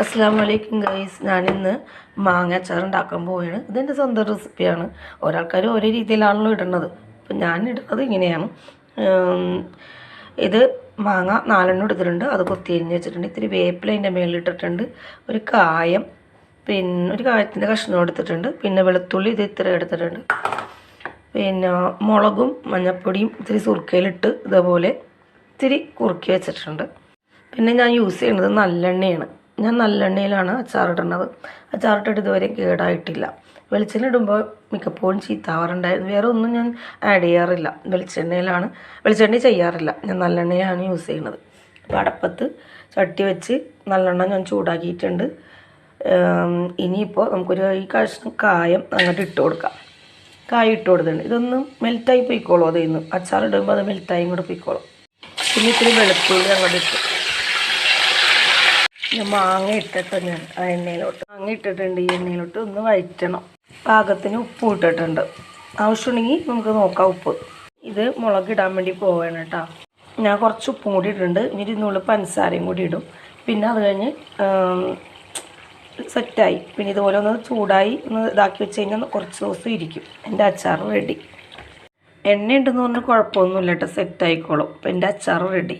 അസ്സലാമലൈക്കും ഗൈസ്, ഞാനിന്ന് മാങ്ങ അച്ചാർ ഉണ്ടാക്കാൻ പോവുകയാണ്. ഇതെൻ്റെ സ്വന്തം റെസിപ്പിയാണ്. ഓരോൾക്കാർ ഓരോ രീതിയിലാണല്ലോ ഇടുന്നത്. അപ്പം ഞാൻ ഇടുന്നത് ഇങ്ങനെയാണ്. ഇത് മാങ്ങ 4 എടുത്തിട്ടുണ്ട്. അത് കൊത്തിയരിഞ്ഞ് വെച്ചിട്ടുണ്ട്. ഇത്തിരി വേപ്പില അതിൻ്റെ മേളിലിട്ടിട്ടുണ്ട്. ഒരു കായം, പിന്നെ ഒരു കായത്തിൻ്റെ കഷ്ണം എടുത്തിട്ടുണ്ട്. പിന്നെ വെളുത്തുള്ളി ഇത് ഇത്ര എടുത്തിട്ടുണ്ട്. പിന്നെ മുളകും മഞ്ഞൾപ്പൊടിയും ഇത്തിരി സുർക്കയിലിട്ട് ഇതേപോലെ ഇത്തിരി കുറുക്കി വെച്ചിട്ടുണ്ട്. പിന്നെ ഞാൻ യൂസ് ചെയ്യുന്നത് നല്ലെണ്ണയാണ്. ഞാൻ നല്ലെണ്ണയിലാണ് അച്ചാറിടുന്നത്. അച്ചാറിട്ടിട്ട് ഇതുവരെ കേടായിട്ടില്ല. വെളിച്ചെണ്ണ ഇടുമ്പോൾ മിക്കപ്പോഴും ചീത്താവാറുണ്ടായിരുന്നു. വേറെ ഒന്നും ഞാൻ ആഡ് ചെയ്യാറില്ല. വെളിച്ചെണ്ണ ചെയ്യാറില്ല. ഞാൻ നല്ലെണ്ണയാണ് യൂസ് ചെയ്യുന്നത്. അപ്പോൾ അടപ്പത്ത് ചട്ടി വെച്ച് നല്ലെണ്ണ ഞാൻ ചൂടാക്കിയിട്ടുണ്ട്. ഇനിയിപ്പോൾ നമുക്കൊരു ഈ കഷ്ണം കായം അങ്ങോട്ട് ഇട്ട് കൊടുക്കാം. കായം ഇട്ട് കൊടുത്തിട്ടുണ്ട്. ഇതൊന്ന് മെൽറ്റായി പോയിക്കോളും. അതിൽ നിന്ന് അച്ചാറിടുമ്പോൾ അത് മെൽറ്റായി കൂടെ പോയിക്കോളും. പിന്നെ ഇത്തിരി വെളുത്തുള്ളി അങ്ങോട്ട് ഇട്ടു. ഞാൻ മാങ്ങ ഇട്ടിട്ട് ഞാൻ ആ എണ്ണയിലോട്ട് മാങ്ങ ഇട്ടിട്ടുണ്ട്. ഈ എണ്ണയിലോട്ട് ഒന്ന് വഴറ്റണം. പാകത്തിന് ഉപ്പ് ഇട്ടിട്ടുണ്ട്. ആവശ്യമുണ്ടെങ്കിൽ നമുക്ക് നോക്കാം ഉപ്പ്. ഇത് മുളകിടാൻ വേണ്ടി പോവുകയാണ് കേട്ടോ. ഞാൻ കുറച്ച് ഉപ്പും കൂടി ഇട്ടിട്ടുണ്ട്. ഇനി ഇതിനുള്ളിൽ പഞ്ചസാരയും കൂടി ഇടും. പിന്നെ അത് കഴിഞ്ഞ് സെറ്റായി. പിന്നെ ഇതുപോലെ ഒന്ന് ചൂടായി ഒന്ന് ഇതാക്കി വെച്ച് കഴിഞ്ഞാൽ കുറച്ച് ദിവസം ഇരിക്കും. എൻ്റെ അച്ചാർ റെഡി. എണ്ണ ഉണ്ടെന്ന് പറഞ്ഞാൽ കുഴപ്പമൊന്നുമില്ല കേട്ടോ, സെറ്റായിക്കോളും. അപ്പോൾ എൻ്റെ അച്ചാർ റെഡി.